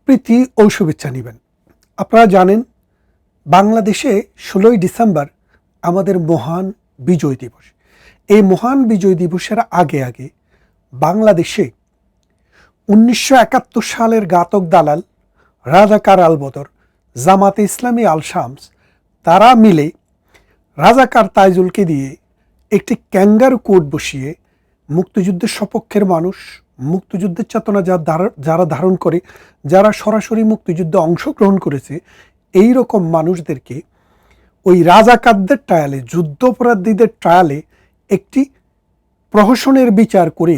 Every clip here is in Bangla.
প্রীতি ও শুভেচ্ছা নেবেন। আপনারা জানেন বাংলাদেশে ১৬ই ডিসেম্বর আমাদের মহান বিজয় দিবস। এই মহান বিজয় দিবসের আগে আগে বাংলাদেশে ১৯৭১ সালের ঘাতক দালাল রাজাকার আলবদর, জামাতে ইসলামী আল শামস তারা মিলে রাজাকার তাইজুলকে দিয়ে একটি ক্যাঙ্গারু কোর্ট বসিয়ে মুক্তিযুদ্ধের সপক্ষের মানুষ, মুক্তিযুদ্ধের চেতনা যারা ধারণ করে, যারা সরাসরি মুক্তিযুদ্ধে অংশগ্রহণ করেছে, এই রকম মানুষদেরকে ওই রাজাকারদের ট্রায়ালে, যুদ্ধাপরাধীদের ট্রায়ালে একটি প্রহসনের বিচার করে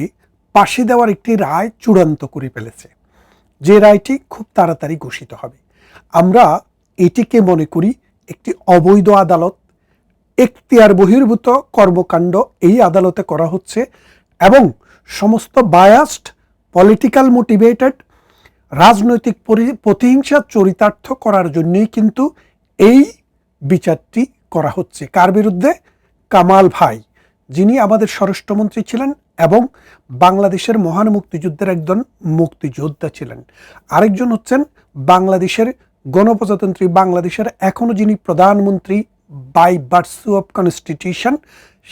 ফাঁসি দেওয়ার একটি রায় চূড়ান্ত করে ফেলেছে, যে রায়টি খুব তাড়াতাড়ি ঘোষিত হবে। আমরা এটিকে মনে করি একটি অবৈধ আদালত, এখতিয়ার বহির্ভূত কর্মকাণ্ড এই আদালতে করা হচ্ছে এবং সমস্ত বায়াসড, পলিটিক্যাল মোটিভেটেড, রাজনৈতিক প্রতিহিংসা চরিতার্থ করার জন্যই কিন্তু এই বিচারটি করা হচ্ছে। কার বিরুদ্ধে? কামাল ভাই, যিনি আমাদের স্বরাষ্ট্রমন্ত্রী ছিলেন এবং বাংলাদেশের মহান মুক্তিযুদ্ধের একজন মুক্তিযোদ্ধা ছিলেন। আরেকজন হচ্ছেন বাংলাদেশের গণপ্রজাতন্ত্রী বাংলাদেশের এখনও যিনি প্রধানমন্ত্রী by virtue of constitution,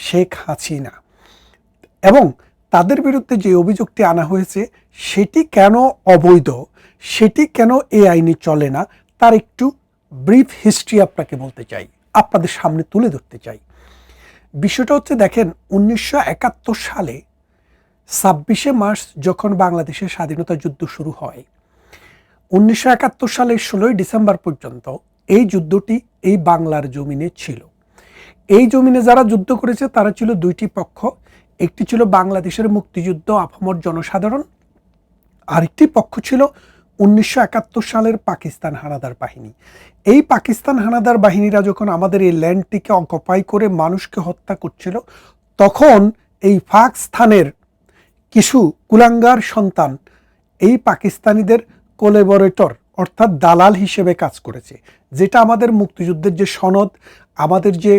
Sheikh Hasina. এবং তাদের বিরুদ্ধে যে অভিযোগটি আনা হয়েছে সেটি কেন অবৈধ, সেটি কেন এই আইনে চলে না, তার একটু ব্রিফ হিস্ট্রি আপনাকে বলতে চাই, আপনাদের সামনে তুলে ধরতে চাই। বিষয়টা হচ্ছে, দেখেন, ১৯৭১ সালে ২৬শে মার্চ যখন বাংলাদেশের স্বাধীনতা যুদ্ধ শুরু হয়, ১৯৭১ সালের ১৬ই ডিসেম্বর পর্যন্ত এই যুদ্ধটি এই বাংলার জমিনে ছিল। এই জমিনে যারা যুদ্ধ করেছে তারা ছিল দুইটি পক্ষ। একটি ছিল বাংলাদেশের মুক্তিযুদ্ধ আপামর জনসাধারণ, আরেকটি পক্ষ ছিল ১৯৭১ সালের পাকিস্তান হানাদার বাহিনী। এই পাকিস্তান হানাদার বাহিনীরা যখন আমাদের এই ল্যান্ডটিকে অকুপাই করে মানুষকে হত্যা করছিল, তখন এই পাকিস্তানের কিছু কুলাঙ্গার সন্তান এই পাকিস্তানিদের কোলাবোরেটর অর্থাৎ দালাল হিসেবে কাজ করেছে, যেটা আমাদের মুক্তিযুদ্ধের যে সনদ, আমাদের যে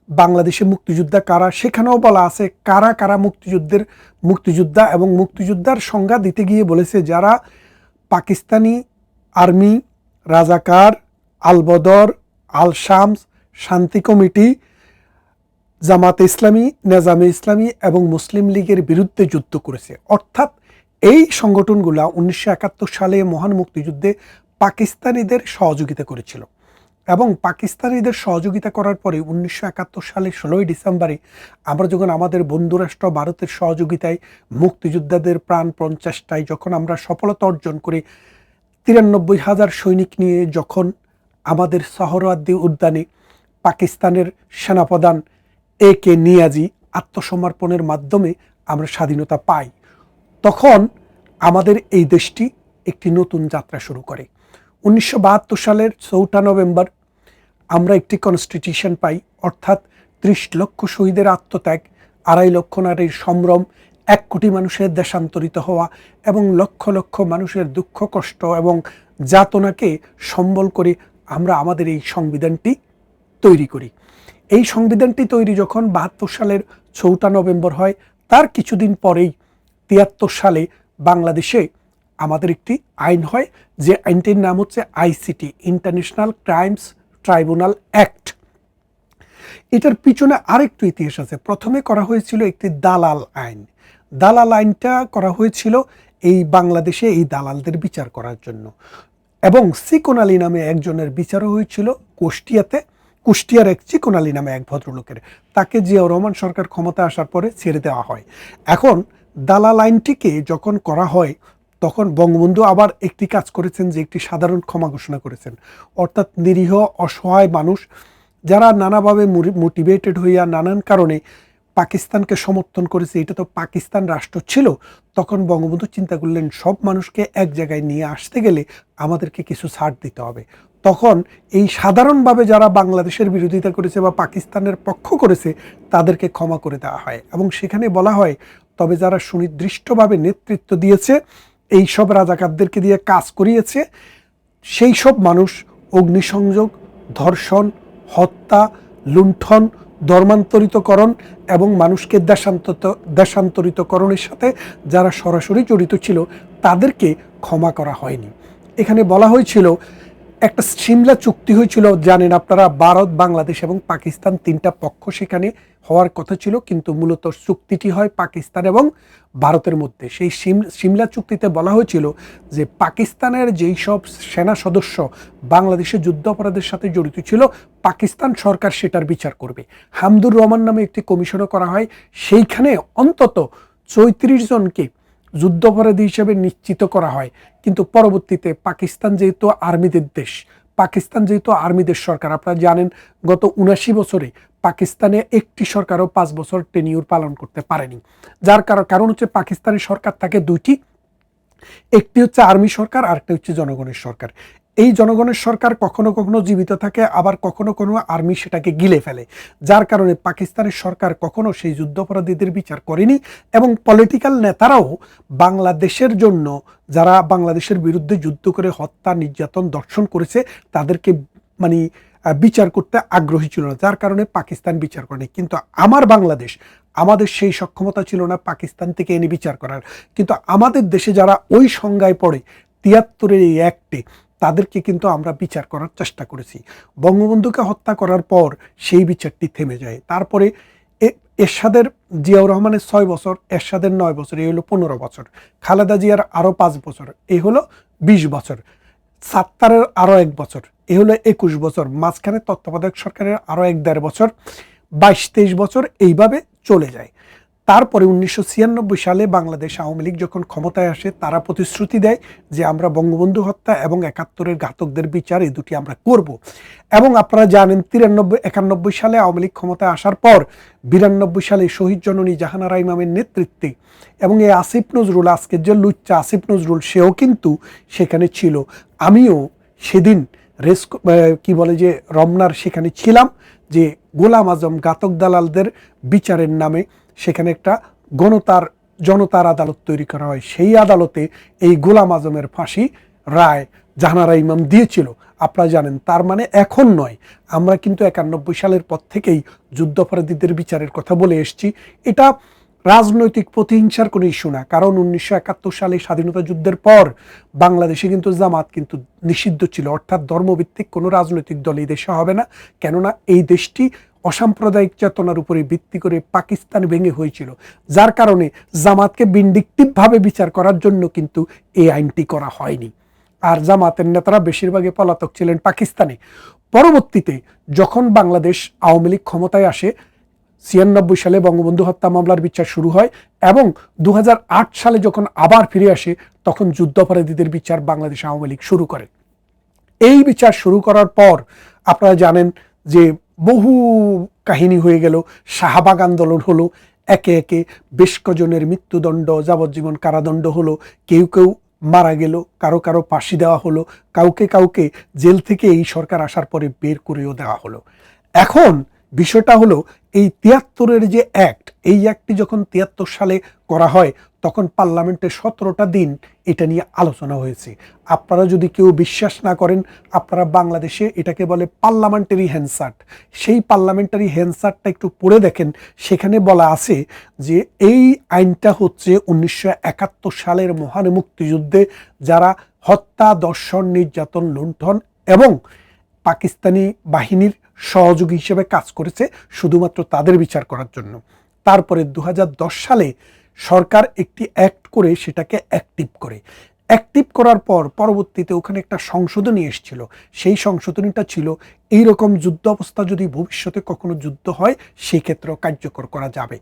বাংলাদেশে মুক্তিযোদ্ধা কারা, সেখানেও বলা আছে কারা কারা মুক্তিযোদ্ধা, এবং মুক্তিযোদ্ধার সংজ্ঞা দিতে গিয়ে বলেছে যারা পাকিস্তানি আর্মি, রাজাকার, আলবদর, আল শামস, শান্তি কমিটি, জামাতে ইসলামী, নেজামে ইসলামী এবং মুসলিম লীগের বিরুদ্ধে যুদ্ধ করেছে। অর্থাৎ এই সংগঠনগুলা ১৯৭১ সালে মহান মুক্তিযুদ্ধে পাকিস্তানিদের সহযোগিতা করেছিল এবং পাকিস্তানিদের সহযোগিতা করার পরে ১৯৭১ সালের ১৬ই ডিসেম্বরে আমরা যখন আমাদের বন্ধুরাষ্ট্র ভারতের সহযোগিতায় মুক্তিযোদ্ধাদের প্রাণ প্রচেষ্টায় যখন আমরা সফলতা অর্জন করে ৯৩,০০০ সৈনিক নিয়ে যখন আমাদের সোহরাওয়ার্দী উদ্যানে পাকিস্তানের সেনাপ্রধান একে নিয়াজি আত্মসমর্পণের মাধ্যমে আমরা স্বাধীনতা পাই, তখন আমাদের এই দেশটি একটি নতুন যাত্রা শুরু করে। ১৯৭২ সালের ৪ নভেম্বর আমরা একটি কনস্টিটিউশন পাই, অর্থাৎ ৩০ লক্ষ শহীদের আত্মত্যাগ, ২.৫ লক্ষ নারীর সম্ভ্রম, ১ কোটি মানুষের দেশান্তরিত হওয়া এবং লক্ষ লক্ষ মানুষের দুঃখ কষ্ট এবং যাতনাকে সম্বল করে আমরা আমাদের এই সংবিধানটি তৈরি করি। এই সংবিধানটি তৈরি যখন ৭২ সালের ৪ নভেম্বর হয়, তার কিছুদিন পরেই ৭৩ সালে বাংলাদেশে আমাদের একটি আইন হয়, যে আইনটির নাম হচ্ছে ICT, international crimes tribunal act. এটার পিছনে আরেকটু ইতিহাস আছে। প্রথমে করা হয়েছিল একটি দালাল আইন। দালাল আইনটা করা হয়েছিল এই বাংলাদেশে এই দালালদের বিচার করার জন্য, এবং চিকন আলী নামে একজনের বিচারও হয়েছিল কুষ্টিয়াতে। কুষ্টিয়ার এক চিকন আলী নামে এক ভদ্রলোকের, তাকে জিয়াউর রহমান সরকার ক্ষমতা আসার পরে ছেড়ে দেওয়া হয়। এখন দালাল আইনটিকে যখন করা হয়, তখন বঙ্গবন্ধু আবার একটি কাজ করেছেন, যে একটি সাধারণ ক্ষমা ঘোষণা করেছেন। অর্থাৎ নিরীহ অসহায় মানুষ যারা নানাভাবে মোটিভেটেড হইয়া নানান কারণে পাকিস্তানকে সমর্থন করেছে, এটা তো পাকিস্তান রাষ্ট্র ছিল, তখন বঙ্গবন্ধু চিন্তা করলেন সব মানুষকে এক জায়গায় নিয়ে আসতে গেলে আমাদেরকে কিছু ছাড় দিতে হবে। তখন এই সাধারণভাবে যারা বাংলাদেশের বিরোধিতা করেছে বা পাকিস্তানের পক্ষ করেছে তাদেরকে ক্ষমা করে দেওয়া হয়, এবং সেখানে বলা হয় তবে যারা সুনির্দিষ্টভাবে নেতৃত্ব দিয়েছে, এই সব রাজাকারদেরকে দিয়ে কাজ করিয়েছে, সেই সব মানুষ অগ্নিসংযোগ, ধর্ষণ, হত্যা, লুণ্ঠন, ধর্মান্তরিতকরণ এবং মানুষকে দেশান্তরিতকরণের সাথে যারা সরাসরি জড়িত ছিল তাদেরকে ক্ষমা করা হয়নি। এখানে বলা হয়েছিল একটা সিমলা চুক্তি হয়েছিল, জানেন আপনারা, ভারত, বাংলাদেশ এবং পাকিস্তান তিনটা পক্ষ সেখানে হওয়ার কথা ছিল, কিন্তু মূলত চুক্তিটি হয় পাকিস্তান এবং ভারতের মধ্যে। সেই সিমলা চুক্তিতে বলা হয়েছিল যে পাকিস্তানের যেই সব সেনা সদস্য বাংলাদেশের যুদ্ধ অপরাধের সাথে জড়িত ছিল, পাকিস্তান সরকার সেটার বিচার করবে। হামদুর রহমান নামে একটি কমিশনও করা হয়, সেইখানে অন্তত 34 জনকে যুদ্ধাপরাধী হিসেবে নিশ্চিত করা হয়। কিন্তু পরবর্তীতে পাকিস্তান যেহেতু আর্মিদের দেশ, পাকিস্তান যেহেতু আর্মিদের সরকার, আপনারা জানেন গত 79 বছরে পাকিস্তানে একটি সরকারও 5 বছর টেনিউর পালন করতে পারেনি। যার কারণ হচ্ছে পাকিস্তানের সরকার থাকে দুইটি, একটি হচ্ছে আর্মি সরকার, আরেকটা হচ্ছে জনগণের সরকার। এই জনগণের সরকার কখনো কখনো জীবিত থাকে, আবার কখনো কোনো আর্মি সেটাকে গিলে ফেলে। যার কারণে পাকিস্তানের সরকার কখনো সেই যুদ্ধাপরাধীদের বিচার করেনি, এবং পলিটিক্যাল নেতারাও বাংলাদেশের জন্য, যারা বাংলাদেশের বিরুদ্ধে যুদ্ধ করে হত্যা, নির্যাতন, দর্শন করেছে, তাদেরকে মানে বিচার করতে আগ্রহী ছিল না। যার কারণে পাকিস্তান বিচার করেনি। কিন্তু আমার বাংলাদেশ, আমাদের সেই সক্ষমতা ছিল না পাকিস্তান থেকে এনে বিচার করার। কিন্তু আমাদের দেশে যারা ওই সংজ্ঞায় পড়ে 73-এর এই অ্যাক্টে, তাদেরকে কিন্তু আমরা বিচার করার চেষ্টা করেছি। বঙ্গবন্ধুকে হত্যা করার পর সেই বিচারটি থেমে যায়। তারপরে এরশাদের, জিয়াউর রহমানের 6 বছর, এরশাদের 9 বছর, এই হলো 15 বছর, খালেদা জিয়ার আরও 5 বছর, এই হলো 20 বছর, সাত্তারের আরও 1 বছর, এই হলো 21 বছর, মাঝখানে তত্ত্বাবধায়ক সরকারের আরও 1-1.5 বছর, 22-23 বছর এইভাবে চলে যায়। তারপরে 1996 সালে বাংলাদেশ আওয়ামী লীগ যখন ক্ষমতায় আসে, তারা প্রতিশ্রুতি দেয় যে আমরা বঙ্গবন্ধু হত্যা এবং 71-এর ঘাতকদের বিচার, এই দুটি আমরা করব। এবং আপনারা জানেন 93-91 সালে আওয়ামী লীগ ক্ষমতায় আসার পর 92 সালে শহীদ জননী জাহানারা ইমামের নেতৃত্বে, এবং এই আসিফ নজরুল, আজকের যে লুচ্চা আসিফ নজরুল, সেও কিন্তু সেখানে ছিল। আমিও সেদিন কি বলে যে রমনার সেখানে ছিলাম, যে গোলাম আজম ঘাতক দালালদের বিচারের নামে সেখানে একটা জনতার আদালত তৈরি করা হয়। সেই আদালতে এই গোলাম আজমের ফাঁসি রায় জাহানারা ইমাম দিয়েছিল, আপনারা জানেন। তার মানে এখন নয়, আমরা কিন্তু 91 সালের পর থেকেই যুদ্ধাপরাধীদের বিচারের কথা বলে এসেছি। এটা রাজনৈতিক প্রতিহিংসার কোনো ইস্যু না, কারণ 1971 সালে স্বাধীনতা যুদ্ধের পর বাংলাদেশে কিন্তু জামাত কিন্তু নিষিদ্ধ ছিল, অর্থাৎ ধর্মভিত্তিক কোনো রাজনৈতিক দল এই দেশে হবে না। কেননা এই দেশটি অসাম্প্রদায়িক চেতনার উপরে ভিত্তি করে পাকিস্তান ভেঙে হয়েছিল। যার কারণে জামাতকে ভিন্ডিকটিভভাবে বিচার করার জন্য কিন্তু এই আইনটি করা হয়নি। আর জামাতের নেতারা বেশিরভাগই পলাতক ছিলেন পাকিস্তানে। পরবর্তীতে যখন বাংলাদেশ আওয়ামী লীগ ক্ষমতায় আসে, 96 সালে বঙ্গবন্ধু হত্যা মামলার বিচার শুরু হয়, এবং 2008 সালে যখন আবার ফিরে আসে, তখন যুদ্ধাপরাধীদের বিচার বাংলাদেশ আওয়ামী লীগ শুরু করে। এই বিচার শুরু করার পর আপনারা জানেন যে বহু কাহিনী হয়ে গেল, শাহবাগ আন্দোলন হলো, একে একে বেশ কজনের মৃত্যুদণ্ড, যাবজ্জীবন কারাদণ্ড হলো, কেউ কেউ মারা গেল, কারো কারো ফাঁসি দেওয়া হলো, কাউকে কাউকে জেল থেকে এই সরকার আসার পরে বের করেও দেওয়া হলো। এখন বিষয়টা হলো, এই 73-এর যে অ্যাক্ট, এই অ্যাক্টটি যখন 73 সালে করা হয়, তখন পার্লামেন্টে 17টা দিন এটা নিয়ে আলোচনা হয়েছে। আপনারা যদি কেউ বিশ্বাস না করেন, আপনারা বাংলাদেশে এটাকে বলে পার্লামেন্টারি হ্যান্ডসার্ট, সেই পার্লামেন্টারি হ্যান্ডসার্টটা একটু পড়ে দেখেন। সেখানে বলা আছে যে এই আইনটা হচ্ছে 1971 সালের মহান মুক্তিযুদ্ধে যারা হত্যা, দর্শন, নির্যাতন, লুণ্ঠন এবং পাকিস্তানি বাহিনীর সহযোগী হিসেবে কাজ করেছে, শুধুমাত্র তাদের বিচার করার জন্য। তারপরে 2010 সালে সরকার একটি অ্যাক্ট করে সেটাকে অ্যাক্টিভ করার পর পরবর্তীতে ওখানে একটা সংশোধনী এসেছিল। সেই সংশোধনীটা ছিল, এইরকম যুদ্ধ অবস্থা যদি ভবিষ্যতে কখনো যুদ্ধ হয়, সেক্ষেত্রেও কার্যকর করা যাবে।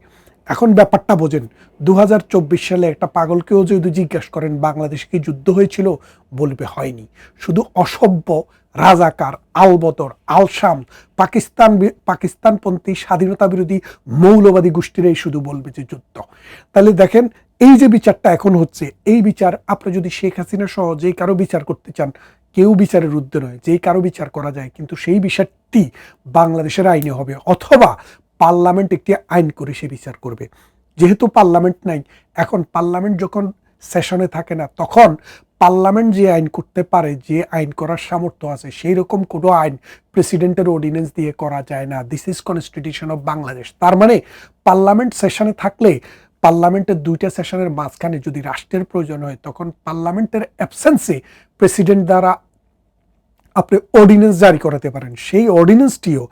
এখন ব্যাপারটা বোঝেন, 2024 সালে একটা পাগলকেও যদি জিজ্ঞাসা করেন বাংলাদেশে কি যুদ্ধ হয়েছিল, বলবে হয়নি। শুধু অসভ্য, রাজাকার, আলবদর, আলশাম, পাকিস্তানপন্থী, স্বাধীনতা বিরোধী, মৌলবাদী গোষ্ঠীরাই শুধু বলবে যে যুদ্ধ। তাহলে দেখেন, এই যে বিচারটা এখন হচ্ছে, এই বিচার আপনি যদি শেখ হাসিনা সহ যেই কারো বিচার করতে চান, কেউ বিচারের ঊর্ধ্বে নয়, যেই কারো বিচার করা যায়, কিন্তু সেই বিচারটি বাংলাদেশের আইনে হবে, অথবা পার্লামেন্ট একটি আইন করে সে বিচার করবে। যেহেতু পার্লামেন্ট নাই, এখন পার্লামেন্ট যখন সেশনে থাকে না, তখন পার্লামেন্ট যে আইন করতে পারে, যে আইন করার সামর্থ্য আছে, সেই রকম কোনো আইন প্রেসিডেন্টের অর্ডিন্যান্স দিয়ে করা যায় না। This is constitution of Bangladesh. তার মানে পার্লামেন্ট সেশনে থাকলে, পার্লামেন্টের 2টা সেশনের মাঝখানে যদি রাষ্ট্রের প্রয়োজন হয়, তখন পার্লামেন্টের অ্যাবসেন্সে প্রেসিডেন্ট দ্বারা আপনি অর্ডিন্যান্স জারি করাতে পারেন। সেই অর্ডিন্যান্সটিও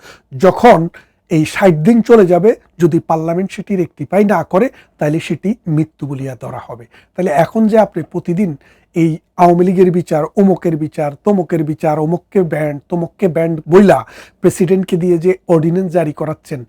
যখন এই 60 দিন চলে যাবে, যদি পার্লামেন্ট সেটি রেকটিফাই না করে, তাহলে সেটি মৃত্যু বলিয়া ধরা হবে। তাহলে এখন যে আপনি প্রতিদিন এই আওয়ামী লীগের বিচার, অমুকের বিচার, তমুকের বিচার, অমুককে ব্যান্ড, তমুককে ব্যান্ড বইলা প্রেসিডেন্টকে দিয়ে যে অর্ডিন্যান্স জারি করাচ্ছেন,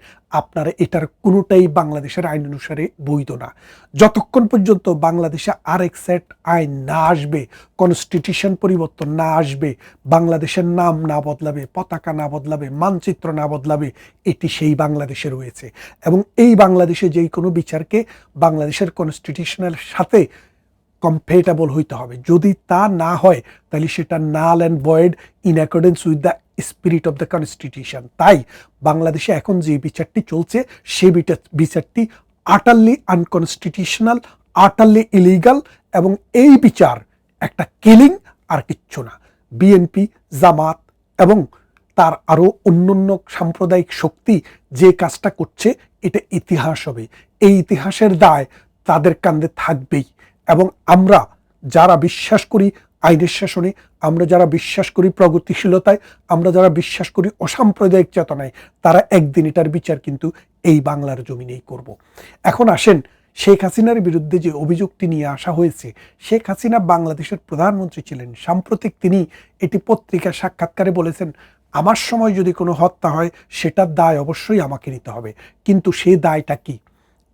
আপনারা এটার কোনোটাই বাংলাদেশের আইন অনুসারে বৈধ না। যতক্ষণ পর্যন্ত বাংলাদেশে আরেক সেট আইন না আসবে, কনস্টিটিউশন পরিবর্তন না আসবে, বাংলাদেশের নাম না বদলাবে, পতাকা না বদলাবে, মানচিত্র না বদলাবে, এটি সেই বাংলাদেশে রয়েছে। এবং এই বাংলাদেশে যেই কোনো বিচারকে বাংলাদেশের কনস্টিটিউশনের সাথে কম্পেটেবল হইতে হবে। যদি তা না হয়, তাহলে সেটা null and void in accordance with the spirit of the constitution. তাই বাংলাদেশে এখন যে বিচারটি চলছে, সেই বিচারটি আটারলি আনকনস্টিটিউশনাল, আটারলি ইলিগাল, এবং এই বিচার একটা কিলিং, আর কিচ্ছু না। বিএনপি, জামাত এবং তার আরও অন্যান্য সাম্প্রদায়িক শক্তি যে কাজটা করছে, এটা ইতিহাস হবে। এই ইতিহাসের দায় তাদের কাঁধে থাকবেই। এবং আমরা যারা বিশ্বাস করি আইনের শাসনে, আমরা যারা বিশ্বাস করি প্রগতিশীলতায়, আমরা যারা বিশ্বাস করি অসাম্প্রদায়িক চেতনায়, তারা একদিন এটার বিচার কিন্তু এই বাংলার জমিনেই করব। এখন আসেন, শেখ হাসিনার বিরুদ্ধে যে অভিযোগটি নিয়ে আসা হয়েছে, শেখ হাসিনা বাংলাদেশের প্রধানমন্ত্রী ছিলেন। সাম্প্রতিক তিনি এটি পত্রিকা সাক্ষাৎকারে বলেছেন, আমার সময় যদি কোনো হত্যা হয়, সেটার দায় অবশ্যই আমাকে নিতে হবে। কিন্তু সেই দায়টা কি?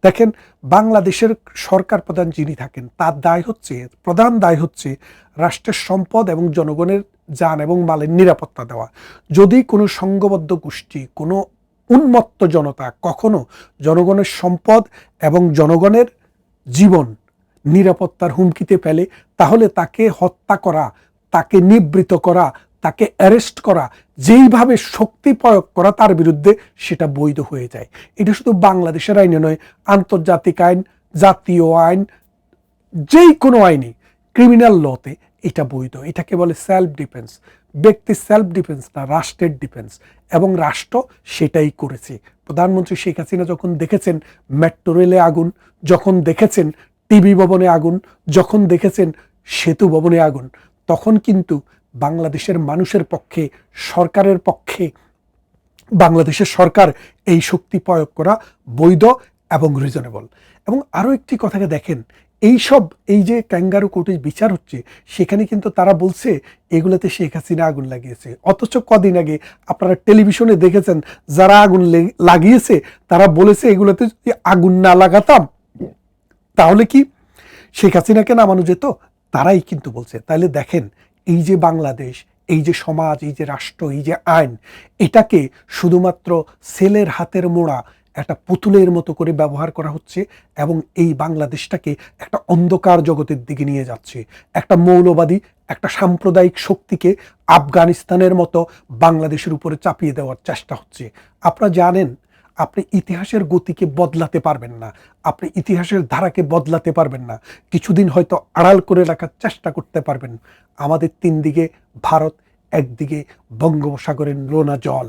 দেখেন, বাংলাদেশের সরকার প্রধান যিনি থাকেন, তার দায় হচ্ছে, প্রধান দায় হচ্ছে রাষ্ট্রের সম্পদ এবং জনগণের যান এবং মালের নিরাপত্তা দেওয়া। যদি কোনো সংঘবদ্ধ গোষ্ঠী, কোনো উন্মত্ত জনতা কখনো জনগণের সম্পদ এবং জনগণের জীবন নিরাপত্তার হুমকিতে ফেলে, তাহলে তাকে হত্যা করা, তাকে নিবৃত করা, তাকে অ্যারেস্ট করা, যেইভাবে শক্তি প্রয়োগ করা তার বিরুদ্ধে, সেটা বৈধ হয়ে যায়। এটা শুধু বাংলাদেশের আইনে নয়, আন্তর্জাতিক আইন, জাতীয় আইন, যেই কোনো আইনে, ক্রিমিনাল লতে এটা বৈধ। এটাকে বলে সেলফ ডিফেন্স। ব্যক্তির সেলফ ডিফেন্স না, রাষ্ট্রের ডিফেন্স। এবং রাষ্ট্র সেটাই করেছে। প্রধানমন্ত্রী শেখ হাসিনা যখন দেখেছেন মেট্রো রেলে আগুন, যখন দেখেছেন টিভি ভবনে আগুন, যখন দেখেছেন সেতু ভবনে আগুন, তখন কিন্তু বাংলাদেশের মানুষের পক্ষে, সরকারের পক্ষে, বাংলাদেশের সরকার এই শক্তি প্রয়োগ করা বৈধ এবং রিজনেবল। এবং আরও একটি কথাকে দেখেন, এই যে ক্যাঙ্গারু কোর্টে বিচার হচ্ছে, সেখানে কিন্তু তারা বলছে এগুলোতে শেখ হাসিনা আগুন লাগিয়েছে। অথচ কদিন আগে আপনারা টেলিভিশনে দেখেছেন, যারা আগুন লাগিয়েছে তারা বলেছে এগুলোতে যদি আগুন না লাগাতাম তাহলে কি শেখ হাসিনাকে নামানো যেত। তারাই কিন্তু বলছে। তাহলে দেখেন, এই যে বাংলাদেশ, এই যে সমাজ, এই যে রাষ্ট্র, এই যে আইন, এটাকে শুধুমাত্র ছেলের হাতের মোড়া একটা পুতুলের মতো করে ব্যবহার করা হচ্ছে। এবং এই বাংলাদেশটাকে একটা অন্ধকার জগতের দিকে নিয়ে যাচ্ছে। একটা মৌলবাদী, একটা সাম্প্রদায়িক শক্তিকে আফগানিস্তানের মতো বাংলাদেশের উপরে চাপিয়ে দেওয়ার চেষ্টা হচ্ছে। আপনারা জানেন, আপনি ইতিহাসের গতিকে বদলাতে পারবেন না, আপনি ইতিহাসের ধারাকে বদলাতে পারবেন না। কিছুদিন হয়তো আড়াল করে রাখার চেষ্টা করতে পারবেন। আমাদের 3 দিকে ভারত, একদিকে বঙ্গোপসাগরের লোনা জল।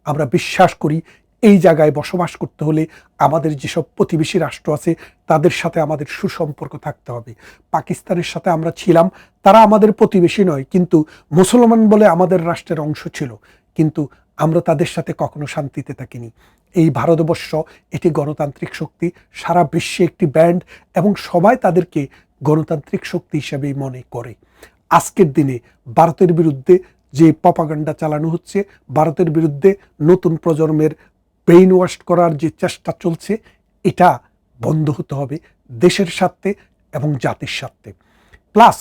আমরা বিশ্বাস করি এই জায়গায় বসবাস করতে হলে আমাদের যেসব প্রতিবেশী রাষ্ট্র আছে, তাদের সাথে আমাদের সুসম্পর্ক থাকতে হবে। পাকিস্তানের সাথে আমরা ছিলাম, তারা আমাদের প্রতিবেশী নয়, কিন্তু মুসলমান বলে আমাদের রাষ্ট্রের অংশ ছিল, কিন্তু আমরা তাদের সাথে কখনো শান্তিতে থাকিনি। এই ভারতবর্ষ, এটি গণতান্ত্রিক শক্তি, সারা বিশ্বে একটি ব্যান্ড, এবং সবাই তাদেরকে গণতান্ত্রিক শক্তি হিসেবেই মনে করে। আজকের দিনে ভারতের বিরুদ্ধে যে প্রপাগান্ডা চালানো হচ্ছে, ভারতের বিরুদ্ধে নতুন প্রজন্মের ব্রেইন ওয়াশ করার যে চেষ্টা চলছে, এটা বন্ধ হতে হবে দেশের স্বার্থে এবং জাতির স্বার্থে। প্লাস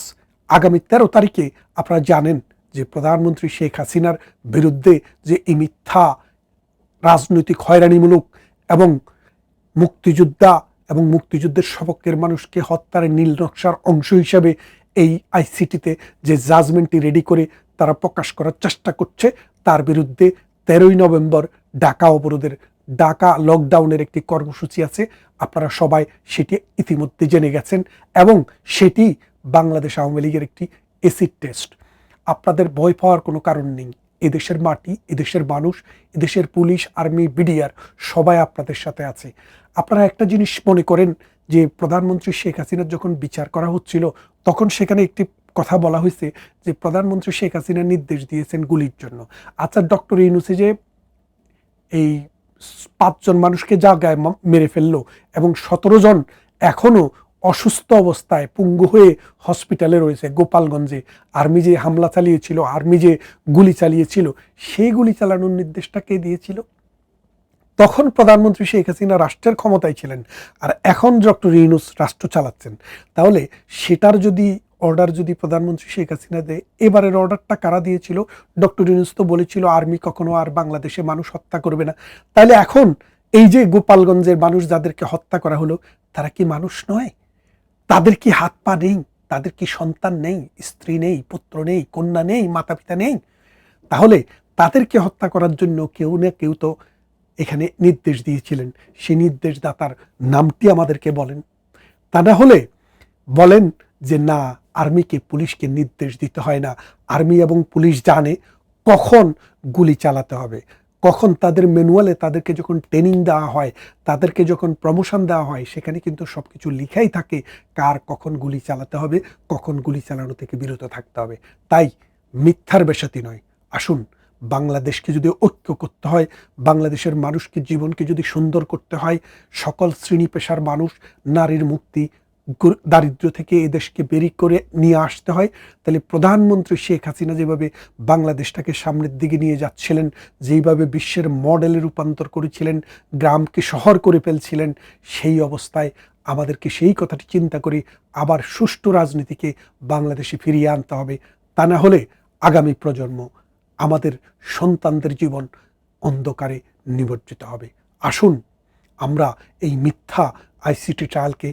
আগামী 13 তারিখে আপনারা জানেন যে প্রধানমন্ত্রী শেখ হাসিনার বিরুদ্ধে যে এই মিথ্যা রাজনৈতিক হয়রানিমূলক এবং মুক্তিযোদ্ধা এবং মুক্তিযুদ্ধের সপক্ষের মানুষকে হত্যার নীল নকশার অংশ হিসাবে এই আইসিটিতে যে জাজমেন্টটি রেডি করে তারা প্রকাশ করার চেষ্টা করছে, তার বিরুদ্ধে 13ই নভেম্বর ঢাকা অবরোধের, ঢাকা লকডাউনের একটি কর্মসূচি আছে। আপনারা সবাই সেটি ইতিমধ্যে জেনে গেছেন, এবং সেটি বাংলাদেশ আওয়ামী লীগের একটি এসিড টেস্ট। আপনাদের ভয় পাওয়ার কোনো কারণ নেই। এদেশের মাটি, এদেশের মানুষ, এদেশের পুলিশ, আর্মি, বিডিআর সবাই আপনাদের সাথে আছে। আপনারা একটা জিনিস মনে করেন যে প্রধানমন্ত্রী শেখ হাসিনার যখন বিচার করা হচ্ছিল, তখন সেখানে একটি কথা বলা হয়েছে যে প্রধানমন্ত্রী শেখ হাসিনা নির্দেশ দিয়েছেন গুলির জন্য। আচ্ছা, ডক্টর ইউনূসে যে এই 5 জন মানুষকে জায়গায় মেরে ফেললো এবং 17 জন এখনো অসুস্থ অবস্থায় পঙ্গু হয়ে হসপিটালে রয়েছে গোপালগঞ্জে, আর্মি যে হামলা চালিয়েছিল, আর্মি যে গুলি চালিয়েছিল, সেই গুলি চালানোর নির্দেশটা কে দিয়েছিল? তখন প্রধানমন্ত্রী শেখ হাসিনা রাষ্ট্রের ক্ষমতায় ছিলেন, আর এখন ডক্টর ইউনূস রাষ্ট্র চালাচ্ছেন। তাহলে সেটার যদি অর্ডার যদি প্রধানমন্ত্রী শেখ হাসিনা দেয়, এবারের অর্ডারটা কারা দিয়েছিল? ডক্টর ইউনূস তো বলেছিল আর্মি কখনো আর বাংলাদেশে মানুষ হত্যা করবে না। তাহলে এখন এই যে গোপালগঞ্জের মানুষ যাদেরকে হত্যা করা হলো, তারা কি মানুষ নয়? তাদের কি হাত পা নেই? তাদের কি সন্তান নেই, স্ত্রী নেই, পুত্র নেই, কন্যা নেই, মাতা পিতা নেই? তাহলে তাদেরকে হত্যা করার জন্য কেউ না কেউ তো এখানে নির্দেশ দিয়েছিলেন। সেই নির্দেশদাতার নামটি আমাদেরকে বলেন। তা না হলে বলেন যে না, আর্মিকে পুলিশকে নির্দেশ দিতে হয় না, আর্মি এবং পুলিশ জানে কখন গুলি চালাতে হবে, কখন তাদের ম্যানুয়ালে তাদেরকে যখন ট্রেনিং দেওয়া হয়, তাদেরকে যখন প্রমোশন দেওয়া হয়, সেখানে কিন্তু সব কিছু লিখাই থাকে কার কখন গুলি চালাতে হবে, কখন গুলি চালানো থেকে বিরত থাকতে হবে। তাই মিথ্যার বেশাতি নয়, আসুন বাংলাদেশকে যদি ঐক্য করতে হয়, বাংলাদেশের মানুষকে জীবনকে যদি সুন্দর করতে হয়, সকল শ্রেণী পেশার মানুষ, নারীর মুক্তি, দারিদ্র্য থেকে এ দেশকে বেরিয়ে করে নিয়ে আসতে হয়, তাহলে প্রধানমন্ত্রী শেখ হাসিনা যেভাবে বাংলাদেশটাকে সামনের দিকে নিয়ে যাচ্ছিলেন, যেইভাবে বিশ্বের মডেলে রূপান্তর করেছিলেন, গ্রামকে শহর করে ফেলছিলেন, সেই অবস্থায় আমাদেরকে সেই কথাটি চিন্তা করে আবার সুষ্ঠু রাজনীতিকে বাংলাদেশে ফিরিয়ে আনতে হবে। তা না হলে আগামী প্রজন্ম, আমাদের সন্তানদের জীবন অন্ধকারে নিমজ্জিত হবে। আসুন আমরা এই মিথ্যা আইসিটি ট্রায়ালকে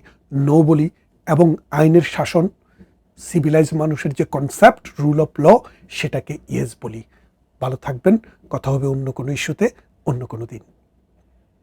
নো বলি এবং আইনের শাসন, সিভিলাইজ মানুষের যে কনসেপ্ট রুল অফ ল, সেটাকে ইয়েস বলি। ভালো থাকবেন, কথা হবে অন্য কোনো ইস্যুতে অন্য কোনো দিন।